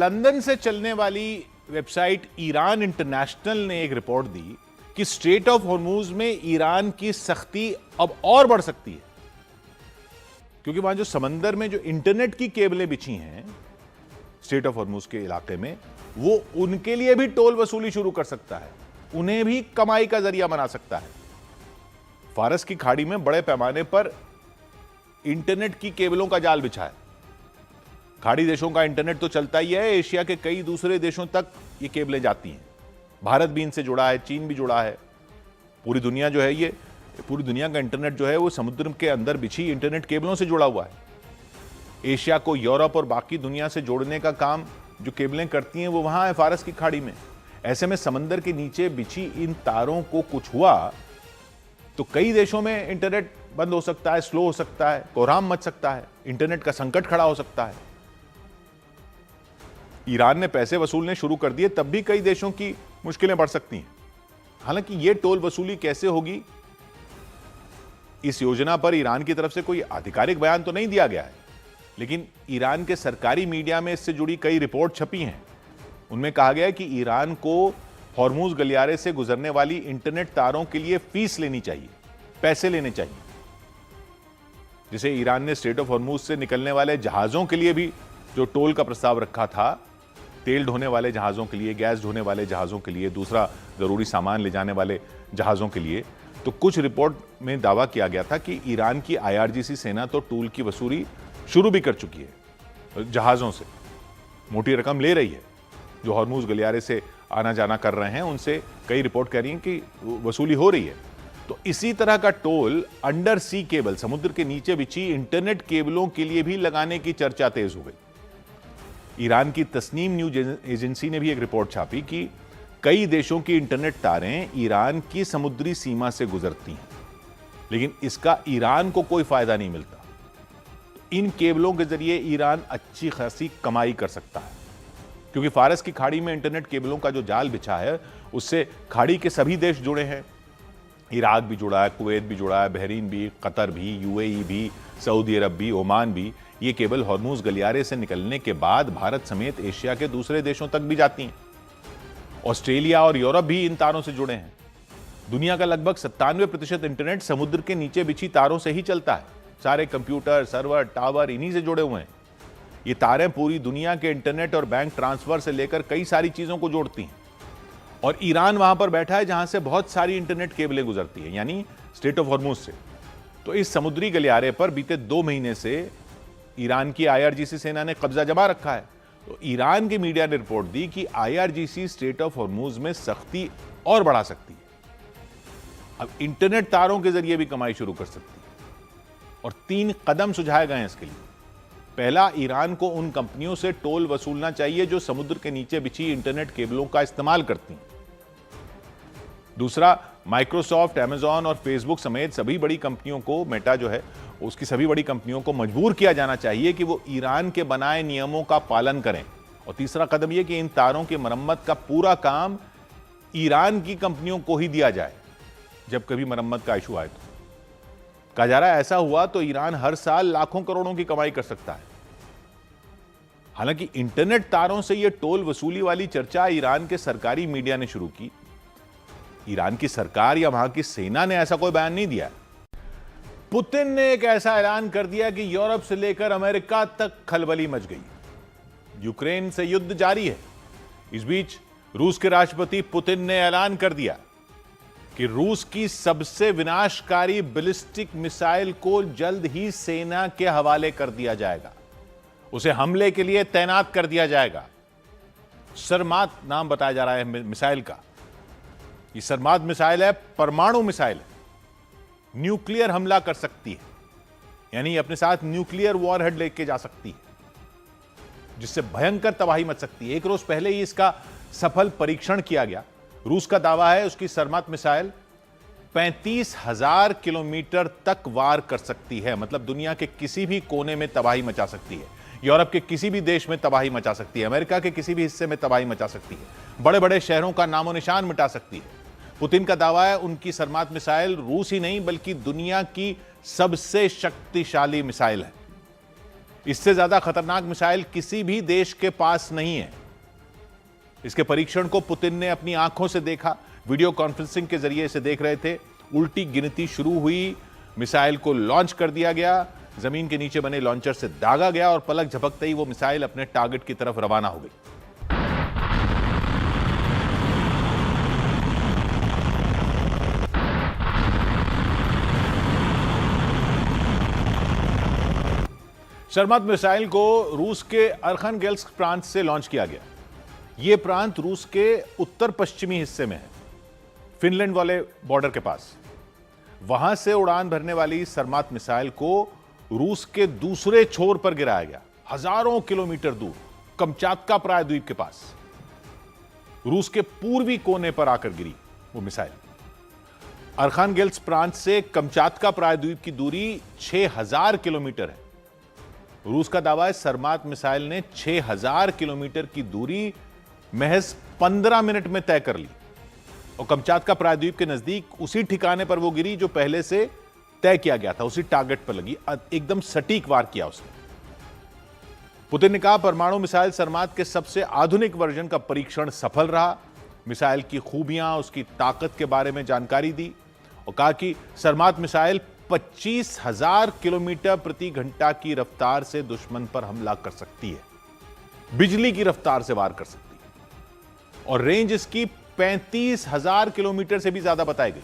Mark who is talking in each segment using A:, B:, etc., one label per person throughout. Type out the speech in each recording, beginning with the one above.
A: London से चलने वाली वेबसाइट ईरान इंटरनेशनल ने एक रिपोर्ट दी कि स्ट्रेट ऑफ हॉर्मूज में ईरान की सख्ती अब और बढ़ सकती है, क्योंकि वहां जो समंदर में जो इंटरनेट की केबलें बिछी हैं स्ट्रेट ऑफ हॉर्मूज के इलाके में, वो उनके लिए भी टोल वसूली शुरू कर सकता है, उन्हें भी कमाई का जरिया बना सकता है। फारस की खाड़ी में बड़े पैमाने पर इंटरनेट की केबलों का जाल बिछा है। खाड़ी देशों का इंटरनेट तो चलता ही है, एशिया के कई दूसरे देशों तक ये केबलें जाती हैं। भारत भी इनसे जुड़ा है, चीन भी जुड़ा है। पूरी दुनिया जो है, ये पूरी दुनिया का इंटरनेट जो है वो समुद्र के अंदर बिछी इंटरनेट केबलों से जुड़ा हुआ है। एशिया को यूरोप और बाकी दुनिया से जोड़ने का काम जो केबलें करती हैं वो वहां है, फारस की खाड़ी में। ऐसे में समंदर के नीचे बिछी इन तारों को कुछ हुआ तो कई देशों में इंटरनेट बंद हो सकता है, स्लो हो सकता है, कोहराम मच सकता है, इंटरनेट का संकट खड़ा हो सकता है। ईरान ने पैसे वसूलने शुरू कर दिए तब भी कई देशों की मुश्किलें बढ़ सकती हैं। हालांकि यह टोल वसूली कैसे होगी, इस योजना पर ईरान की तरफ से कोई आधिकारिक बयान तो नहीं दिया गया है, लेकिन ईरान के सरकारी मीडिया में इससे जुड़ी कई रिपोर्ट छपी हैं। उनमें कहा गया है कि ईरान को हॉर्मूज गलियारे से गुजरने वाली इंटरनेट तारों के लिए फीस लेनी चाहिए, पैसे लेने चाहिए। जिसे ईरान ने स्ट्रेट ऑफ हॉर्मूज से निकलने वाले जहाजों के लिए भी जो टोल का प्रस्ताव रखा था, तेल ढोने वाले जहाजों के लिए, गैस ढोने वाले जहाजों के लिए, दूसरा जरूरी सामान ले जाने वाले जहाजों के लिए, तो कुछ रिपोर्ट में दावा किया गया था कि ईरान की आईआरजीसी सेना तो टोल की वसूली शुरू भी कर चुकी है, जहाजों से मोटी रकम ले रही है। जो हॉर्मूज गलियारे से आना जाना कर रहे हैं उनसे कई रिपोर्ट कह रही हैं कि वसूली हो रही है। तो इसी तरह का टोल अंडर सी केबल, समुद्र के नीचे बिछी इंटरनेट केबलों के लिए भी लगाने की चर्चा तेज हो गई। ईरान की तस्नीम न्यूज एजेंसी ने भी एक रिपोर्ट छापी कि कई देशों की इंटरनेट तारें ईरान की समुद्री सीमा से गुजरती हैं, लेकिन इसका ईरान को कोई फायदा नहीं मिलता। इन केबलों के जरिए ईरान अच्छी खासी कमाई कर सकता है, क्योंकि फारस की खाड़ी में इंटरनेट केबलों का जो जाल बिछा है उससे खाड़ी के सभी देश जुड़े हैं। इराक भी जुड़ा है, कुवैत भी जुड़ा है, बहरीन भी, कतर भी, यूएई भी, सऊदी अरब भी, ओमान भी। ये केबल हॉर्मूज गलियारे से निकलने के बाद भारत समेत एशिया के दूसरे देशों तक भी जाती हैं। ऑस्ट्रेलिया और यूरोप भी इन तारों से जुड़े हैं। दुनिया का लगभग 97% इंटरनेट समुद्र के नीचे बिछी तारों से ही चलता है। सारे कंप्यूटर, सर्वर, टावर इन्हीं से जुड़े हुए हैं। ये तारें पूरी दुनिया के इंटरनेट और बैंक ट्रांसफर से लेकर कई सारी चीजों को जोड़ती हैं। और ईरान वहां पर बैठा है जहां से बहुत सारी इंटरनेट केबलें गुजरती हैं, यानी स्ट्रेट ऑफ हॉर्मूज से। तो इस समुद्री गलियारे पर बीते 2 महीने से ईरान की आईआरजीसी सेना ने कब्जा जमा रखा है। तो ईरान की मीडिया ने रिपोर्ट दी कि आईआरजीसी स्ट्रेट ऑफ हॉर्मूज में सख्ती और बढ़ा सकती है। अब इंटरनेट तारों के जरिए भी कमाई शुरू कर सकती है। और 3 कदम सुझाए गए हैं इसके लिए। पहला, ईरान को उन कंपनियों से टोल वसूलना चाहिए जो समुद्र के नीचे बिछी इंटरनेट केबलों का इस्तेमाल करती हैं। दूसरा, माइक्रोसॉफ्ट, अमेजॉन और फेसबुक समेत सभी बड़ी कंपनियों को, मेटा जो है उसकी सभी बड़ी कंपनियों को मजबूर किया जाना चाहिए कि वो ईरान के बनाए नियमों का पालन करें। और तीसरा कदम यह कि इन तारों की मरम्मत का पूरा काम ईरान की कंपनियों को ही दिया जाए जब कभी मरम्मत का इशू आए। तो कहा जा रहा है ऐसा हुआ तो ईरान हर साल लाखों करोड़ों की कमाई कर सकता है। हालांकि इंटरनेट तारों से यह टोल वसूली वाली चर्चा ईरान के सरकारी मीडिया ने शुरू की। ईरान की सरकार या वहां की सेना ने ऐसा कोई बयान नहीं दिया। पुतिन ने एक ऐसा ऐलान कर दिया कि यूरोप से लेकर अमेरिका तक खलबली मच गई। यूक्रेन से युद्ध जारी है। इस बीच रूस के राष्ट्रपति पुतिन ने ऐलान कर दिया कि रूस की सबसे विनाशकारी बैलिस्टिक मिसाइल को जल्द ही सेना के हवाले कर दिया जाएगा। उसे हमले के लिए तैनात कर दिया जाएगा। सरमात नाम बताया जा रहा है मिसाइल का। यह सरमात मिसाइल है, परमाणु मिसाइल है, न्यूक्लियर हमला कर सकती है, यानी अपने साथ न्यूक्लियर वॉरहेड लेके जा सकती है, जिससे भयंकर तबाही मच सकती है। 1 रोज पहले ही इसका सफल परीक्षण किया गया। रूस का दावा है उसकी सरमात मिसाइल 35,000 किलोमीटर तक वार कर सकती है, मतलब दुनिया के किसी भी कोने में तबाही मचा सकती है, यूरोप के किसी भी देश में तबाही मचा सकती है, अमेरिका के किसी भी हिस्से में तबाही मचा सकती है, बड़े बड़े शहरों का नामो निशान मिटा सकती है। पुतिन का दावा है उनकी सरमात मिसाइल रूस ही नहीं बल्कि दुनिया की सबसे शक्तिशाली मिसाइल है। इससे ज्यादा खतरनाक मिसाइल किसी भी देश के पास नहीं है। इसके परीक्षण को पुतिन ने अपनी आंखों से देखा, वीडियो कॉन्फ्रेंसिंग के जरिए इसे देख रहे थे। उल्टी गिनती शुरू हुई, मिसाइल को लॉन्च कर दिया गया, जमीन के नीचे बने लॉन्चर से दागा गया और पलक झपकते ही वो मिसाइल अपने टारगेट की तरफ रवाना हो गई। शर्मात मिसाइल को रूस के अर्खानगेल्स्क प्रांत से लॉन्च किया गया। यह प्रांत रूस के उत्तर पश्चिमी हिस्से में है, फिनलैंड वाले बॉर्डर के पास। वहां से उड़ान भरने वाली शर्मात मिसाइल को रूस के दूसरे छोर पर गिराया गया, हजारों किलोमीटर दूर कमचातका प्रायद्वीप के पास। रूस के पूर्वी कोने पर आकर गिरी वो मिसाइल। अर्खानगेल्स्क प्रांत से कमचातका प्रायद्वीप की दूरी 6000 किलोमीटर है। रूस का दावा है शर्मात मिसाइल ने 6000 किलोमीटर की दूरी महज 15 मिनट में तय कर ली और कमचातका प्रायद्वीप के नजदीक उसी ठिकाने पर वो गिरी जो पहले से तय किया गया था, उसी टारगेट पर लगी, एकदम सटीक वार किया उसने। पुतिन ने कहा परमाणु मिसाइल शर्मात के सबसे आधुनिक वर्जन का परीक्षण सफल रहा। मिसाइल की खूबियां, उसकी ताकत के बारे में जानकारी दी और कहा कि शर्मात मिसाइल 25,000 किलोमीटर प्रति घंटा की रफ्तार से दुश्मन पर हमला कर सकती है, बिजली की रफ्तार से वार कर सकती है और रेंज इसकी 35,000 किलोमीटर से भी ज्यादा बताई गई।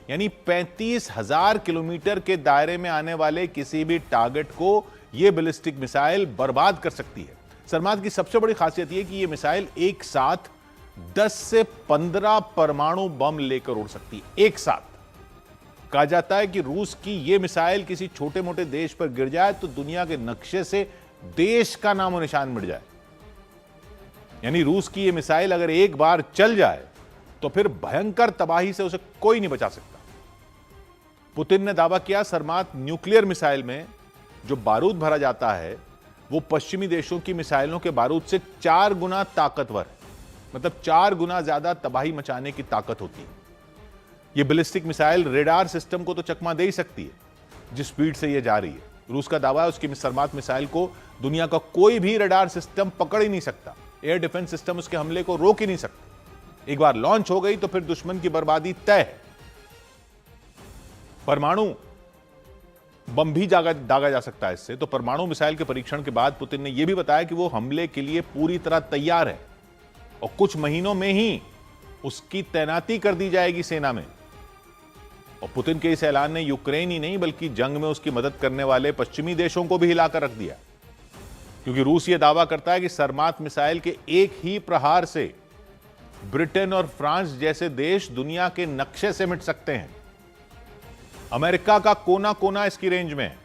A: यानी 35,000 किलोमीटर के दायरे में आने वाले किसी भी टारगेट को यह बैलिस्टिक मिसाइल बर्बाद कर सकती है। शर्मात की सबसे बड़ी खासियत यह कि यह मिसाइल एक साथ 10 से 15 परमाणु बम लेकर उड़ सकती है एक साथ। कहा जाता है कि रूस की यह मिसाइल किसी छोटे मोटे देश पर गिर जाए तो दुनिया के नक्शे से देश का नामो निशान मिट जाए। यानी रूस की यह मिसाइल अगर एक बार चल जाए तो फिर भयंकर तबाही से उसे कोई नहीं बचा सकता। पुतिन ने दावा किया शर्मात न्यूक्लियर मिसाइल में जो बारूद भरा जाता है वो पश्चिमी देशों की मिसाइलों के बारूद से 4 गुना ताकतवर है, मतलब 4 गुना ज्यादा तबाही मचाने की ताकत होती है। यह बैलिस्टिक मिसाइल रेडार सिस्टम को तो चकमा दे ही सकती है जिस स्पीड से यह जा रही है। रूस का दावा है उसकी शर्मात मिसाइल को दुनिया का कोई भी रेडार सिस्टम पकड़ ही नहीं सकता, एयर डिफेंस सिस्टम उसके हमले को रोक ही नहीं सकता। एक बार लॉन्च हो गई तो फिर दुश्मन की बर्बादी तय है। परमाणु बम भी दागा जा सकता है इससे। तो परमाणु मिसाइल के परीक्षण के बाद पुतिन ने यह भी बताया कि वो हमले के लिए पूरी तरह तैयार है और कुछ महीनों में ही उसकी तैनाती कर दी जाएगी सेना में। और पुतिन के इस ऐलान ने यूक्रेन ही नहीं बल्कि जंग में उसकी मदद करने वाले पश्चिमी देशों को भी हिलाकर रख दिया, क्योंकि रूस यह दावा करता है कि शर्मात मिसाइल के एक ही प्रहार से ब्रिटेन और फ्रांस जैसे देश दुनिया के नक्शे से मिट सकते हैं। अमेरिका का कोना कोना इसकी रेंज में है।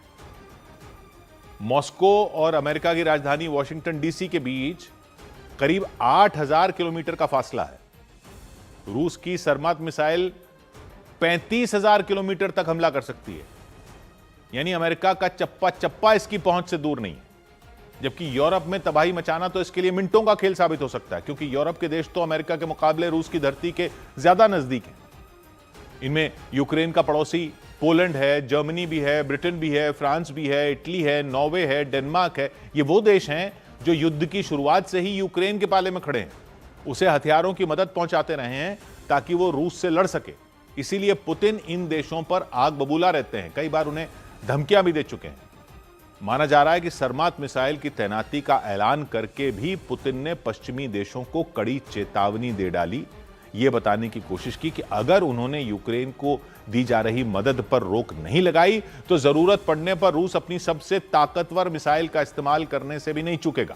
A: मॉस्को और अमेरिका की राजधानी वॉशिंगटन डीसी के बीच करीब 8,000 किलोमीटर का फासला है। रूस की शर्मात मिसाइल 35,000 किलोमीटर तक हमला कर सकती है, यानी अमेरिका का चप्पा चप्पा इसकी पहुंच से दूर नहीं है। जबकि यूरोप में तबाही मचाना तो इसके लिए मिनटों का खेल साबित हो सकता है, क्योंकि यूरोप के देश तो अमेरिका के मुकाबले रूस की धरती के ज्यादा नजदीक हैं। इनमें यूक्रेन का पड़ोसी पोलैंड है, जर्मनी भी है, ब्रिटेन भी है, फ्रांस भी है, इटली है, नॉर्वे है, डेनमार्क है। ये वो देश हैं जो युद्ध की शुरुआत से ही यूक्रेन के पाले में खड़े हैं, उसे हथियारों की मदद पहुंचाते रहे हैं ताकि वो रूस से लड़ सके। इसीलिए पुतिन इन देशों पर आग बबूला रहते हैं, कई बार उन्हें धमकियां भी दे चुके हैं। माना जा रहा है कि शर्मात मिसाइल की तैनाती का ऐलान करके भी पुतिन ने पश्चिमी देशों को कड़ी चेतावनी दे डाली, यह बताने की कोशिश की कि अगर उन्होंने यूक्रेन को दी जा रही मदद पर रोक नहीं लगाई तो जरूरत पड़ने पर रूस अपनी सबसे ताकतवर मिसाइल का इस्तेमाल करने से भी नहीं चूकेगा।